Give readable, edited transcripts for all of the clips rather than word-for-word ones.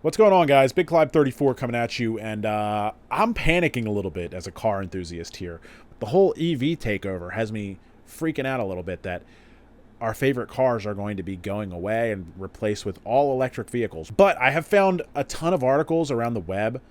What's going on, guys? Big Clive 34 coming at you, and I'm panicking a little bit as a car enthusiast here. The whole EV takeover has me freaking out a little bit that our favorite cars are going to be going away and replaced with all electric vehicles. But I have found a ton of articles around the web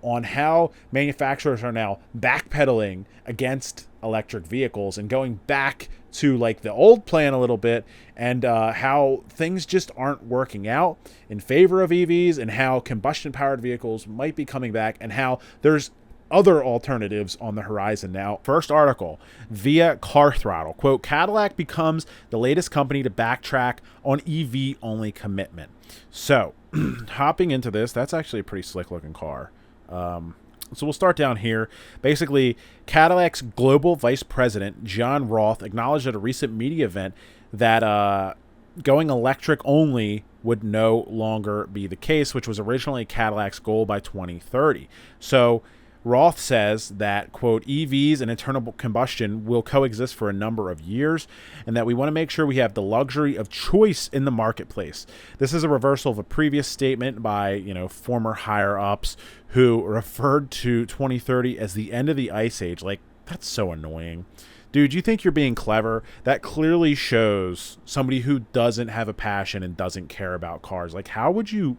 on how manufacturers are now backpedaling against electric vehicles and going back to like the old plan a little bit, and how things just aren't working out in favor of EVs, and how combustion powered vehicles might be coming back, and how there's other alternatives on the horizon now. First article via Car Throttle, quote, Cadillac becomes the latest company to backtrack on EV only commitment. So hopping into this, that's actually a pretty slick looking car. So we'll start down here. Basically, Cadillac's global vice president, John Roth, acknowledged at a recent media event that going electric only would no longer be the case, which was originally Cadillac's goal by 2030. So Roth says that, quote, EVs and internal combustion will coexist for a number of years, and that we want to make sure we have the luxury of choice in the marketplace. This is a reversal of a previous statement by, former higher-ups who referred to 2030 as the end of the ice age. Like, that's so annoying. Dude, you think you're being clever? That clearly shows somebody who doesn't have a passion and doesn't care about cars. Like, how would you...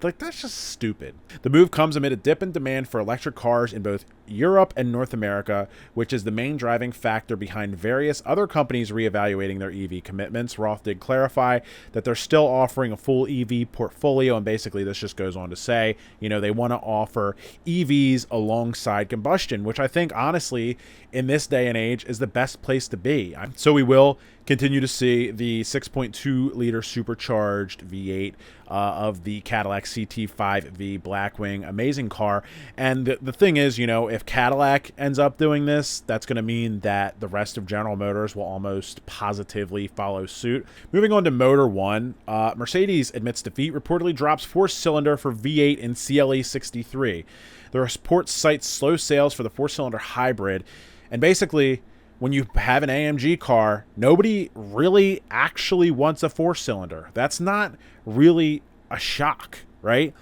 Like, that's just stupid. The move comes amid a dip in demand for electric cars in both Europe and North America, which is the main driving factor behind various other companies reevaluating their EV commitments. Roth did clarify that they're still offering a full EV portfolio, and basically this just goes on to say, they want to offer EVs alongside combustion, which I think, honestly, in this day and age is the best place to be. So we will continue to see the 6.2-liter supercharged V8 of the Cadillac CT5V Blackwing. Amazing car. And the thing is, if Cadillac ends up doing this, that's going to mean that the rest of General Motors will almost positively follow suit. Moving on to Motor One, Mercedes admits defeat, reportedly drops four-cylinder for V8 in CLE 63. The report cites slow sales for the four-cylinder hybrid. And basically, when you have an AMG car, nobody really actually wants a four-cylinder. That's not really a shock, right?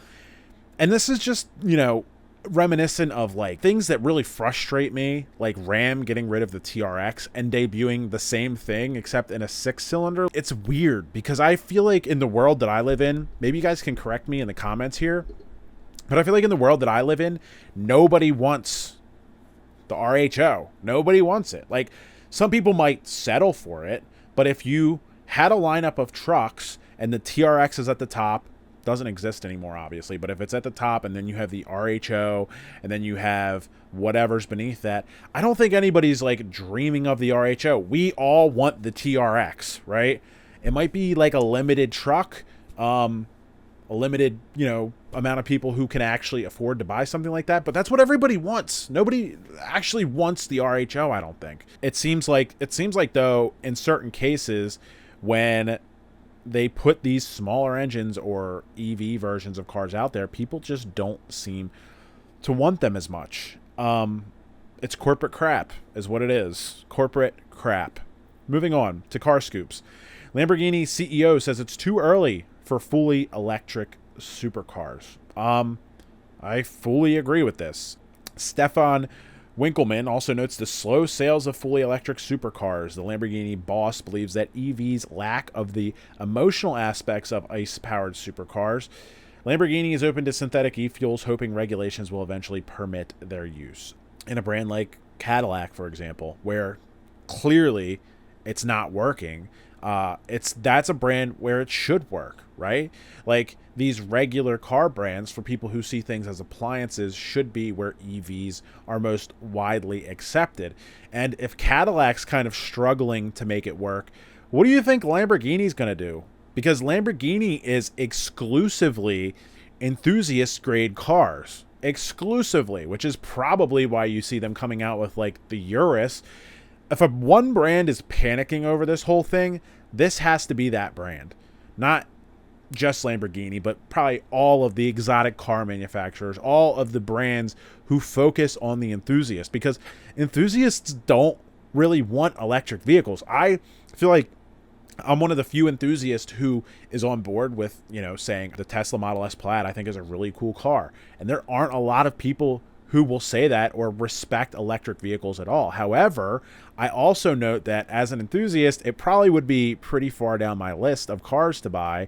And this is just, reminiscent of like things that really frustrate me, like Ram getting rid of the TRX and debuting the same thing except in a six-cylinder. It's weird because I feel like in the world that I live in, maybe you guys can correct me in the comments here, but I feel like in the world that I live in, nobody wants the RHO. Nobody wants it. Like, some people might settle for it, but if you had a lineup of trucks and the TRX is at the top, doesn't exist anymore, obviously, but if it's at the top and then you have the RHO and then you have whatever's beneath that, I don't think anybody's like dreaming of the RHO. We all want the TRX, right? It might be like a limited truck, a limited, amount of people who can actually afford to buy something like that, but that's what everybody wants. Nobody actually wants the RHO, I don't think. It seems like though, in certain cases, when they put these smaller engines or EV versions of cars out there, people just don't seem to want them as much. It's corporate crap is what it is. Corporate crap. Moving on to Car Scoops. Lamborghini CEO says it's too early for fully electric supercars. I fully agree with this. Stefan Winkelmann also notes the slow sales of fully electric supercars. The Lamborghini boss believes that EVs lack of the emotional aspects of ICE-powered supercars. Lamborghini is open to synthetic e-fuels, hoping regulations will eventually permit their use. In a brand like Cadillac, for example, where clearly it's not working, that's a brand where it should work, right? Like, these regular car brands, for people who see things as appliances, should be where EVs are most widely accepted. And if Cadillac's kind of struggling to make it work, what do you think Lamborghini's going to do? Because Lamborghini is exclusively enthusiast grade cars. Exclusively, which is probably why you see them coming out with like the Urus. If one brand is panicking over this whole thing, this has to be that brand. Not just Lamborghini, but probably all of the exotic car manufacturers, all of the brands who focus on the enthusiast, because enthusiasts don't really want electric vehicles. I feel like I'm one of the few enthusiasts who is on board with, saying the Tesla Model S Plaid I think is a really cool car. And there aren't a lot of people who will say that or respect electric vehicles at all. However, I also note that as an enthusiast, it probably would be pretty far down my list of cars to buy.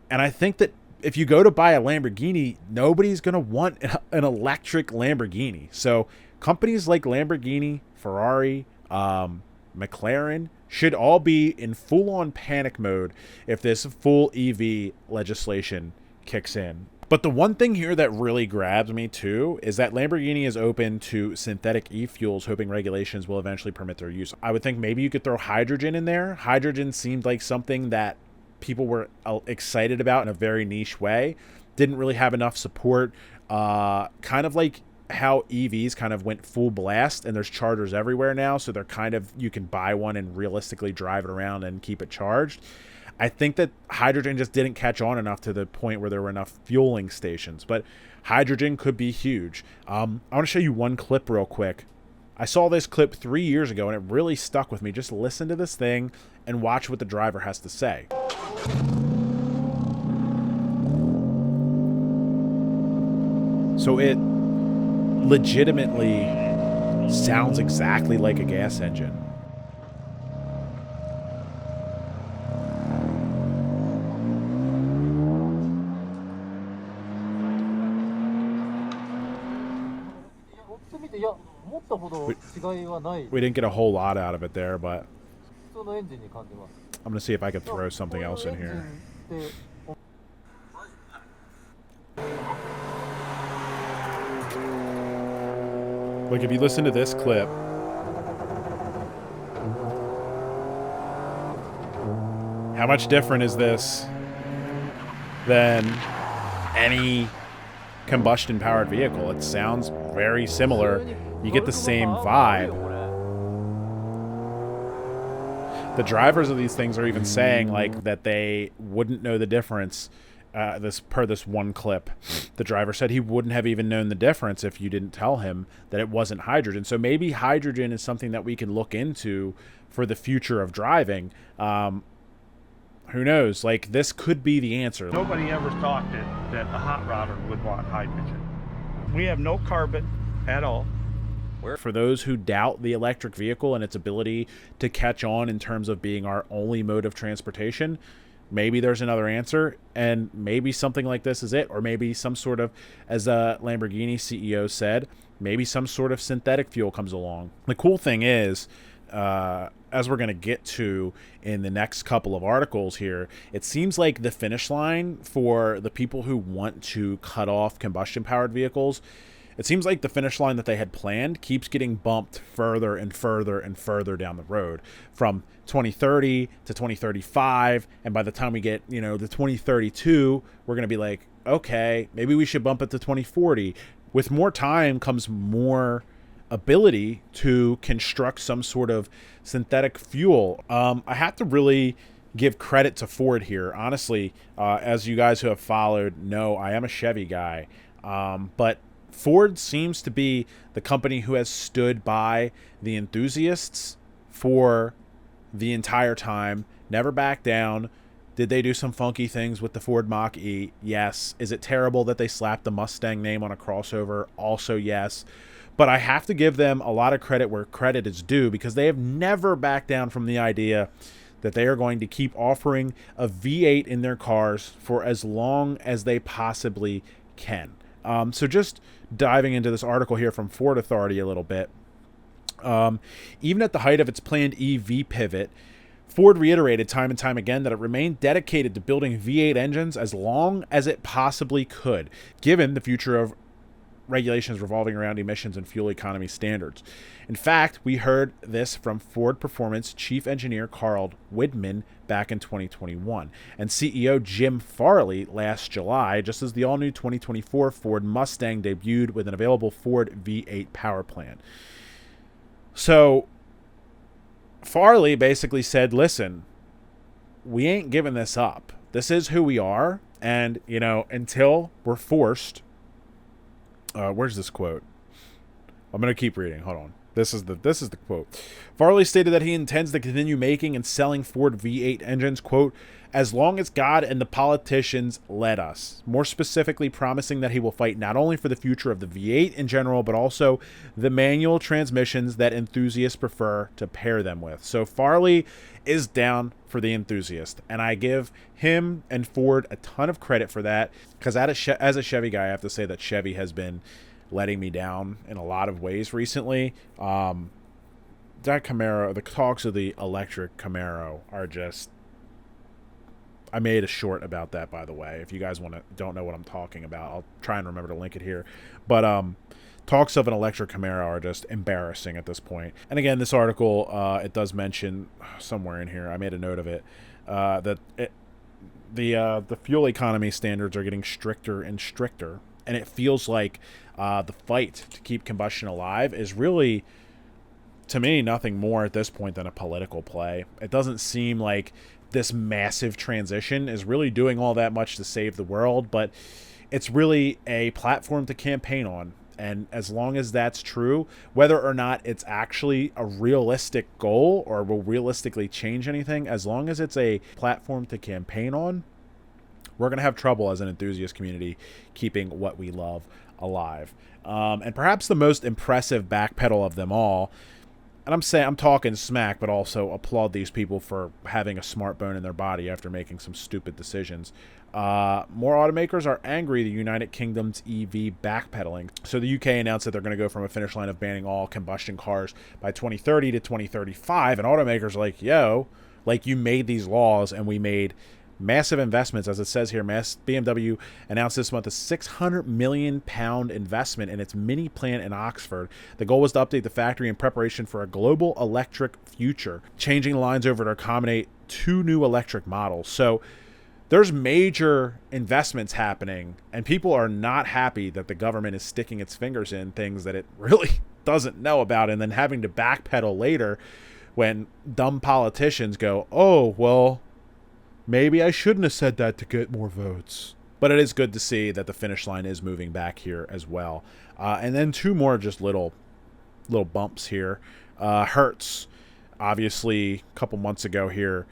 And I think that if you go to buy a Lamborghini, nobody's going to want an electric Lamborghini. So companies like Lamborghini, Ferrari, McLaren should all be in full-on panic mode if this full EV legislation kicks in. But the one thing here that really grabs me too is that Lamborghini is open to synthetic e-fuels, hoping regulations will eventually permit their use. I would think maybe you could throw hydrogen in there. Hydrogen seemed like something that people were excited about in a very niche way. Didn't really have enough support. Kind of like how EVs kind of went full blast, and there's chargers everywhere now, so they're kind of, you can buy one and realistically drive it around and keep it charged. I think that hydrogen just didn't catch on enough to the point where there were enough fueling stations, but hydrogen could be huge. I want to show you one clip real quick. I saw this clip 3 years ago and it really stuck with me. Just listen to this thing and watch what the driver has to say. So it legitimately sounds exactly like a gas engine. We didn't get a whole lot out of it there, but I'm going to see if I could throw something else in here. Like, if you listen to this clip, how much different is this than any combustion-powered vehicle? It sounds very similar. You get the same vibe. The drivers of these things are even saying like that they wouldn't know the difference. This one clip, the driver said he wouldn't have even known the difference if you didn't tell him that it wasn't hydrogen. So maybe hydrogen is something that we can look into for the future of driving. Who knows? Like, this could be the answer. Nobody ever thought that a hot rodder would want hydrogen. We have no carbon at all. For those who doubt the electric vehicle and its ability to catch on in terms of being our only mode of transportation, maybe there's another answer, and maybe something like this is it, or maybe some sort of, as a Lamborghini CEO said, maybe some sort of synthetic fuel comes along. The cool thing is, as we're going to get to in the next couple of articles here, it seems like the finish line for the people who want to cut off combustion-powered vehicles, it seems like the finish line that they had planned keeps getting bumped further and further and further down the road, from 2030 to 2035. And by the time we get, the 2032, we're going to be like, okay, maybe we should bump it to 2040. With more time comes more ability to construct some sort of synthetic fuel. I have to really give credit to Ford here. Honestly, as you guys who have followed know, I am a Chevy guy. But Ford seems to be the company who has stood by the enthusiasts for the entire time, never backed down. Did they do some funky things with the Ford Mach-E? Yes. Is it terrible that they slapped the Mustang name on a crossover? Also, yes. But I have to give them a lot of credit where credit is due, because they have never backed down from the idea that they are going to keep offering a V8 in their cars for as long as they possibly can. So just diving into this article here from Ford Authority a little bit. Even at the height of its planned EV pivot, Ford reiterated time and time again that it remained dedicated to building V8 engines as long as it possibly could, given the future of regulations revolving around emissions and fuel economy standards. In fact, we heard this from Ford Performance Chief Engineer Carl Widman back in 2021, and CEO Jim Farley last July, just as the all-new 2024 Ford Mustang debuted with an available Ford V8 power plant. So Farley basically said, listen, we ain't giving this up. This is who we are, and, until we're forced... where's this quote? I'm going to keep reading. Hold on. This is the quote. Farley stated that he intends to continue making and selling Ford V8 engines, quote, as long as God and the politicians let us. More specifically, promising that he will fight not only for the future of the V8 in general, but also the manual transmissions that enthusiasts prefer to pair them with. So Farley is down for the enthusiast, and I give him and Ford a ton of credit for that, because as a Chevy guy, I have to say that Chevy has been letting me down in a lot of ways recently. That Camaro, the talks of the electric Camaro are just... I made a short about that, by the way. If you guys don't know what I'm talking about, I'll try and remember to link it here. But talks of an electric Camaro are just embarrassing at this point. And again, this article, it does mention somewhere in here, I made a note of it, that the fuel economy standards are getting stricter and stricter. And it feels like the fight to keep combustion alive is really, to me, nothing more at this point than a political play. It doesn't seem like this massive transition is really doing all that much to save the world, but it's really a platform to campaign on. And as long as that's true, whether or not it's actually a realistic goal or will realistically change anything, as long as it's a platform to campaign on, we're going to have trouble as an enthusiast community keeping what we love alive. And perhaps the most impressive backpedal of them all, and I'm talking smack, but also applaud these people for having a smart bone in their body after making some stupid decisions. More automakers are angry the United Kingdom's EV backpedaling. So the UK announced that they're going to go from a finish line of banning all combustion cars by 2030 to 2035. And automakers are like, yo, like, you made these laws and we made massive investments, as it says here. BMW announced this month a £600 million investment in its mini plant in Oxford. The goal was to update the factory in preparation for a global electric future, changing lines over to accommodate 2 new electric models. So there's major investments happening, and people are not happy that the government is sticking its fingers in things that it really doesn't know about, and then having to backpedal later when dumb politicians go, oh, well, maybe I shouldn't have said that to get more votes. But it is good to see that the finish line is moving back here as well. And then 2 more just little bumps here. Hertz, obviously, a couple months ago here,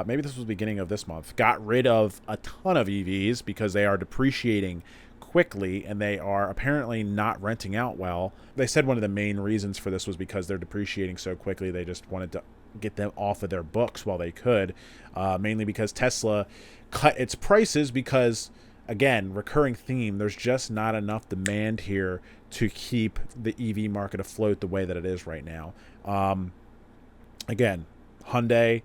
maybe this was the beginning of this month, got rid of a ton of EVs because they are depreciating quickly and they are apparently not renting out well. They said one of the main reasons for this was because they're depreciating so quickly, they just wanted to get them off of their books while they could, mainly because Tesla cut its prices because, again, recurring theme, there's just not enough demand here to keep the EV market afloat the way that it is right now. Again, Hyundai,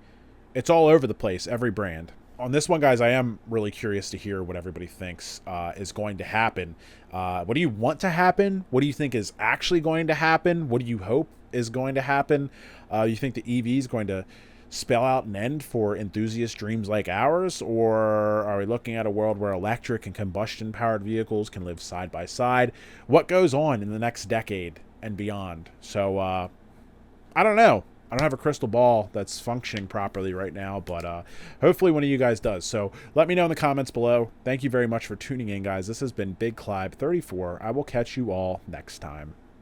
it's all over the place, every brand. On this one, guys, I am really curious to hear what everybody thinks is going to happen. What do you want to happen? What do you think is actually going to happen? What do you hope is going to happen? You think the EV is going to spell out an end for enthusiast dreams like ours? Or are we looking at a world where electric and combustion-powered vehicles can live side by side? What goes on in the next decade and beyond? So, I don't know. I don't have a crystal ball that's functioning properly right now, but hopefully one of you guys does. So let me know in the comments below. Thank you very much for tuning in, guys. This has been Big Clive 34. I will catch you all next time.